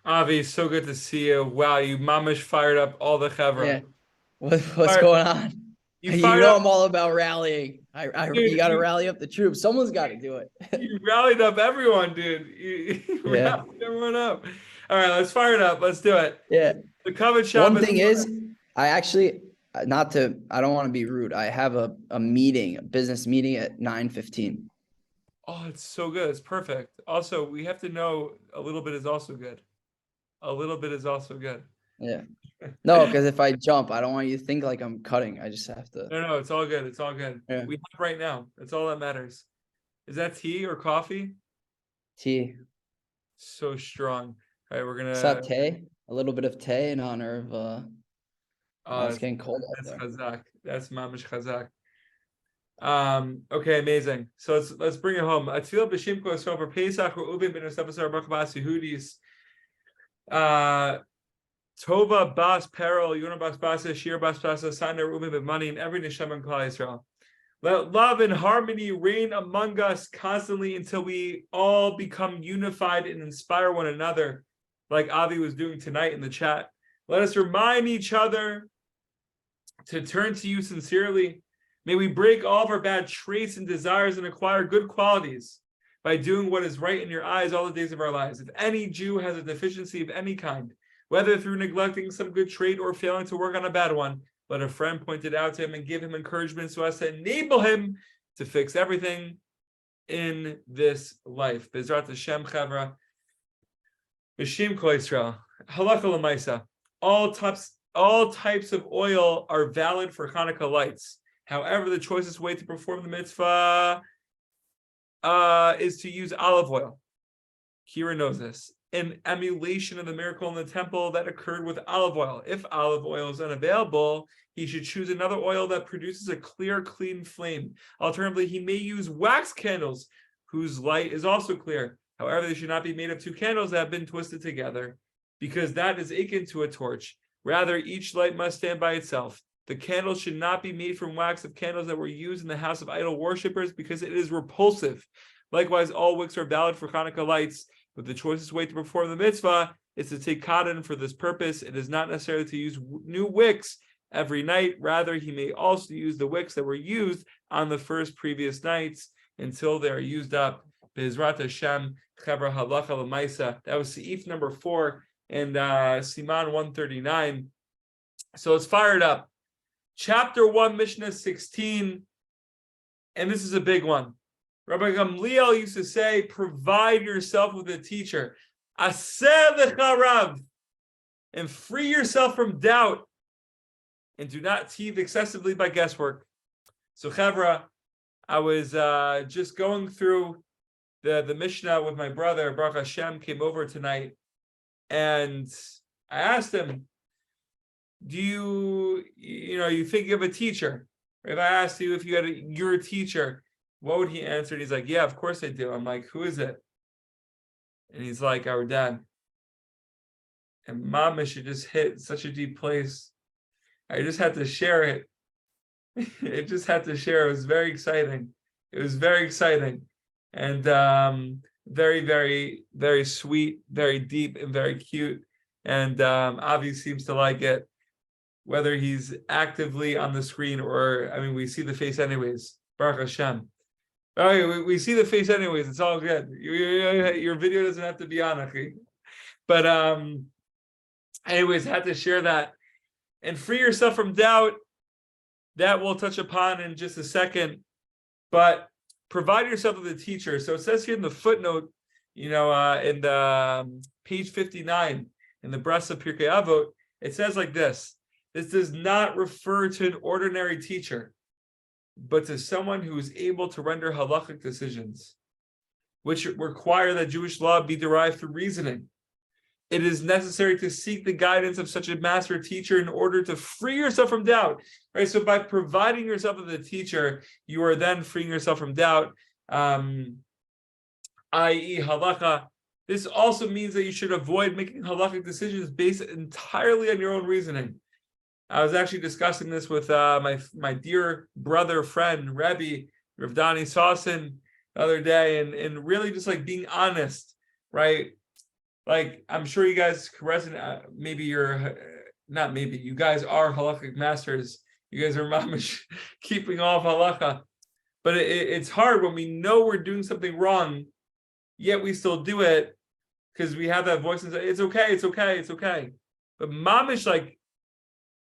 Avi, so good to see you. Wow, you mamish fired up all the chevra. Yeah. What's going on? You know I'm all about rallying. Dude, you got to rally up the troops. Someone's got to do it. You rallied up everyone, dude. You rallied everyone up. All right, let's fire it up. Let's do it. Yeah. The covered One Shabbos. thing is, I don't want to be rude. I have a business meeting at 9:15. Oh, it's so good. It's perfect. Also, we have to know a little bit is also good. A little bit is also good. Yeah. No, because if I jump, I don't want you to think like I'm cutting. I just have to. No, it's all good. It's all good. Yeah. We have right now. That's all that matters. Is that tea or coffee? Tea. So strong. All right, we're gonna Satay. A little bit of tea in honor of it's getting cold out there. Chazak. That's mamish chazak. Okay, amazing. So let's bring it home. Atfil b'shim kol Yisrael for Pesach Re'uvim ben Yosef Asar Baruch Bas Yehudis. Tova Bas Peril, Yonah Bas Basa, Shir Bas Basa, Sander Re'uvim ben Money, and every neshama in Klal Yisrael. Let love and harmony reign among us constantly until we all become unified and inspire one another, like Avi was doing tonight in the chat. Let us remind each other to turn to you sincerely. May we break all of our bad traits and desires and acquire good qualities by doing what is right in your eyes all the days of our lives. If any Jew has a deficiency of any kind, whether through neglecting some good trait or failing to work on a bad one, let a friend point it out to him and give him encouragement so as to enable him to fix everything in this life. Bezrat Hashem Chavra. B'Shem Kol Yisrael. Halacha l'maisa. All types of oil are valid for Hanukkah lights. However, the choicest way to perform the mitzvah is to use olive oil. Kira knows this. In emulation of the miracle in the temple that occurred with olive oil. If olive oil is unavailable, he should choose another oil that produces a clear, clean flame. Alternatively, he may use wax candles, whose light is also clear. However, they should not be made of two candles that have been twisted together, because that is akin to a torch. Rather, each light must stand by itself. The candles should not be made from wax of candles that were used in the house of idol worshippers, because it is repulsive. Likewise, all wicks are valid for Hanukkah lights, but the choicest way to perform the mitzvah is to take cotton for this purpose. It is not necessary to use new wicks every night. Rather, he may also use the wicks that were used on the first previous nights until they are used up. Bezrat Hashem, Chavra Halacha L'Maisa. That was Seif number 4 and Siman 139. So it's fired up. Chapter 1, Mishna 16, and this is a big one. Rabbi Gamliel used to say, provide yourself with a teacher. Aseh l'charav, and free yourself from doubt, and do not tease excessively by guesswork. So Chevra, I was just going through the Mishnah with my brother, Baruch Hashem, came over tonight, and I asked him, do you think of a teacher? If I asked you if you had your teacher, what would he answer? And he's like, yeah, of course I do. I'm like, who is it? And he's like, our dad. And Mama should just hit such a deep place. I just had to share it. It just had to share. It was very exciting. It was very exciting. And very, very, very sweet, very deep, and very cute. And Avi seems to like it, whether he's actively on the screen or, we see the face anyways. Baruch Hashem. All right, we see the face anyways. It's all good. Your video doesn't have to be on, okay? But anyways, had to share that. And free yourself from doubt. That we'll touch upon in just a second. But provide yourself with a teacher. So it says here in the footnote, in the page 59 in the breast of Pirkei Avot, it says like this: this does not refer to an ordinary teacher, but to someone who is able to render halachic decisions, which require that Jewish law be derived through reasoning. It is necessary to seek the guidance of such a master teacher in order to free yourself from doubt. Right. So by providing yourself with a teacher, you are then freeing yourself from doubt, i.e., halacha. This also means that you should avoid making halachic decisions based entirely on your own reasoning. I was actually discussing this with my dear brother, friend, Rebbe, Rav Dani Sawson, the other day, and really just like being honest, right? Like, I'm sure you guys can resonate. Maybe you're not. Maybe you guys are halachic masters. You guys are mamish keeping off halacha, but it's hard when we know we're doing something wrong, yet we still do it because we have that voice and say, "It's okay, it's okay, it's okay." But mamish, like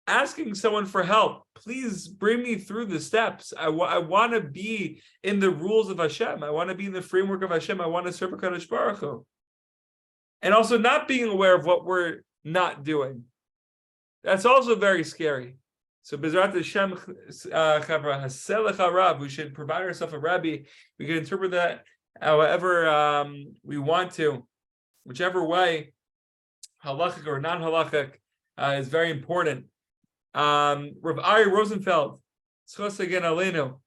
asking someone for help, please bring me through the steps. I want to be in the rules of Hashem. I want to be in the framework of Hashem. I want to serve HaKadosh Baruch Hu. And also not being aware of what we're not doing. That's also very scary. So Bezrat Hashem Chavra Haselech Harav, we should provide ourselves a rabbi. We can interpret that however we want to, whichever way, halachic or non-halachic, is very important. Rav Ari Rosenfeld, Schos again Aleinu.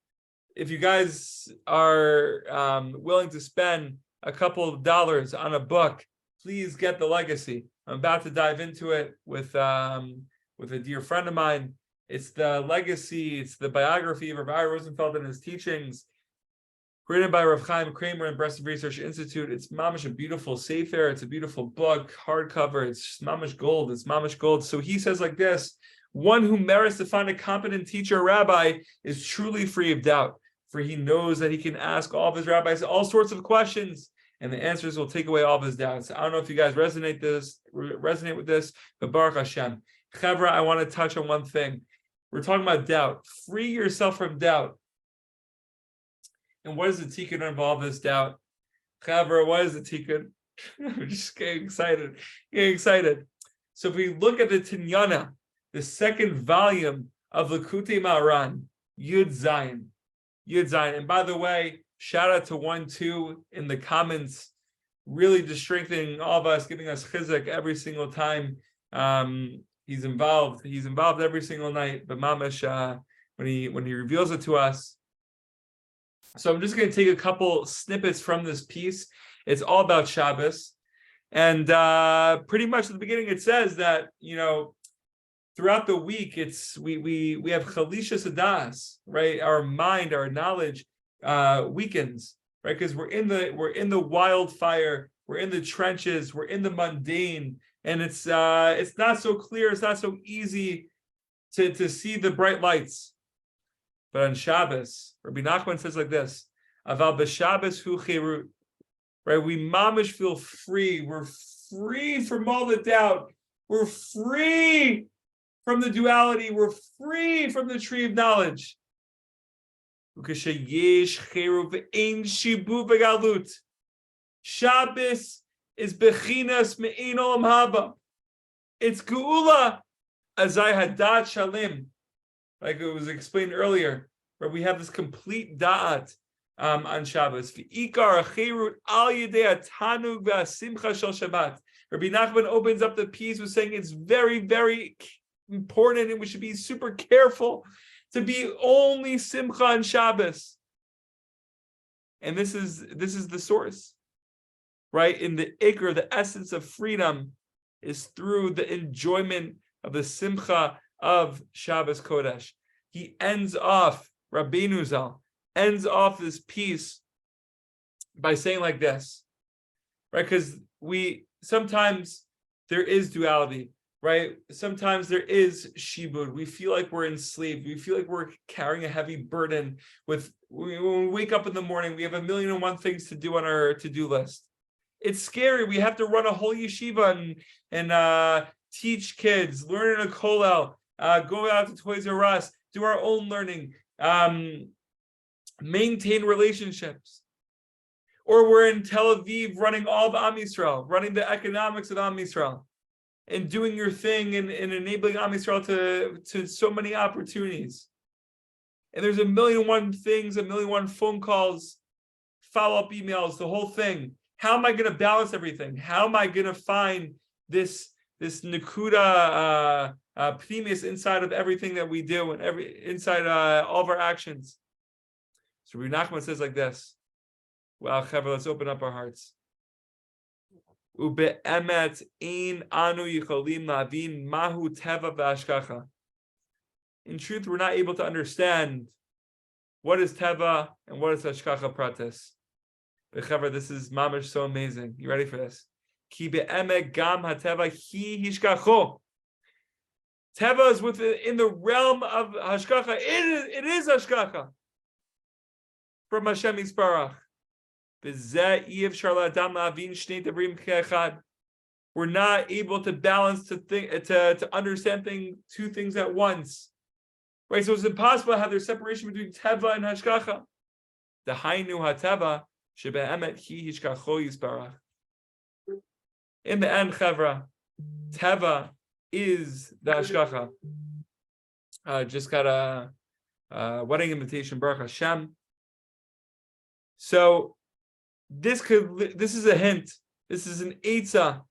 If you guys are willing to spend a couple of dollars on a book, please get The Legacy. I'm about to dive into it with a dear friend of mine. It's The Legacy. It's the biography of Rav Ari Rosenfeld and his teachings, written by Rav Chaim Kramer and Breslov Research Institute. It's mamish a beautiful sefer. It's a beautiful book, hardcover. It's mamish gold. It's mamish gold. So he says like this: one who merits to find a competent teacher or rabbi is truly free of doubt, for he knows that he can ask all of his rabbis all sorts of questions, and the answers will take away all of his doubts. I don't know if you guys resonate with this, but Baruch Hashem. Chevra, I want to touch on one thing. We're talking about doubt. Free yourself from doubt. And what is the tikkun involve this doubt? Chevra, what is the tikkun? I'm just getting excited. So if we look at the Tinyana, the second volume of Likutei Moharan, Yud Zayin. And by the way, shout out to 1-2 in the comments, really just strengthening all of us, giving us chizuk every single time. He's involved every single night, but mamash when he reveals it to us. So I'm just going to take a couple snippets from this piece. It's all about Shabbos, and pretty much at the beginning it says that throughout the week we have chalishas hadas, right? Our mind, our knowledge weakens, right? Because we're in the wildfire, we're in the trenches, we're in the mundane, and it's not so clear, it's not so easy to see the bright lights. But on Shabbos, Rabbi Nachman says like this: Aval b'Shabbos hu chirut, right? We mamish feel free. We're free from all the doubt. We're free from the duality. We're free from the tree of knowledge. Shabbos is bechinas me'ein olam haba. It's geula azay hadat shalim, like it was explained earlier, where we have this complete da'at on Shabbos. V'ikar achirut al yedei hatanug ve'asimcha shel Shabbat. Rabbi Nachman opens up the piece with saying it's very, very important, and we should be super careful to be only simcha on Shabbos. And this is the source, right? In the ikr, the essence of freedom is through the enjoyment of the simcha of Shabbos Kodesh. He ends off, Rabbeinu Zal ends off this piece by saying like this, right? Because sometimes there is duality. right? Sometimes there is shibud. We feel like we're enslaved. We feel like we're carrying a heavy burden. When we wake up in the morning, we have 1,000,001 things to do on our to-do list. It's scary. We have to run a whole yeshiva and teach kids, learn in a kollel, go out to Toys R Us, do our own learning, maintain relationships. Or we're in Tel Aviv running all the Am Yisrael, running the economics of Am Yisrael, and doing your thing and enabling Am Yisrael to so many opportunities. And there's 1,000,001 things, 1,000,001 phone calls, follow-up emails, the whole thing. How am I going to balance everything? How am I going to find this nekuda pnimis inside of everything that we do and inside all of our actions? So Rabbi Nachman says like this. Well, Chaver, let's open up our hearts. Ube'emet ein anu yicholim lavin mahu teva v'hashkacha. In truth, we're not able to understand what is teva and what is hashkacha pratis. But Chaver, this is mamash so amazing. You ready for this? Ki be'emet gam hateva hi hishkacho. Teva is within the realm of hashkacha. It is hashkacha from Hashem Yisparach. We're not able to balance to understand two things at once, right? So it's impossible to have their separation between teva and hashkacha. The hainu hateva shebe'emet hi hishkacho yisparach. In the end, Chavra, teva is the hashkacha. Just got a wedding invitation, Baruch Hashem. So this is a hint. This is an eitzah.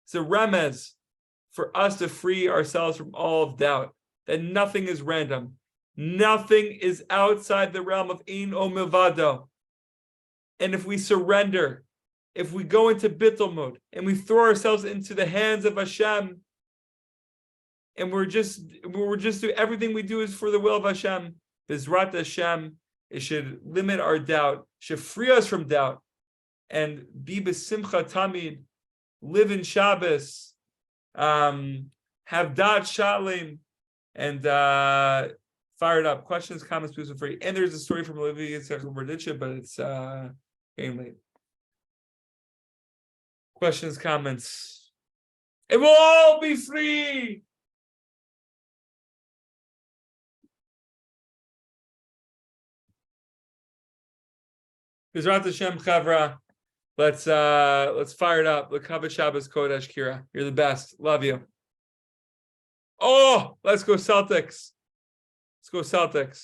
It's a remez for us to free ourselves from all of doubt. That nothing is random. Nothing is outside the realm of ein o milvado. And if we surrender, if we go into bittul mode and we throw ourselves into the hands of Hashem, and we're just do everything we do is for the will of Hashem, Bizrat Hashem, it should limit our doubt, should free us from doubt, and be besimcha tamid, live in Shabbos, have dat shalim, and fire it up. Questions, comments, please feel free. And there's a story from Olivia Yitzchak, but it's getting late. Questions, comments. It will all be free. Bizrat Hashem Chavra. Let's fire it up. L'kavod Shabbos Kodesh, Kira. You're the best. Love you. Oh, let's go Celtics. Let's go Celtics.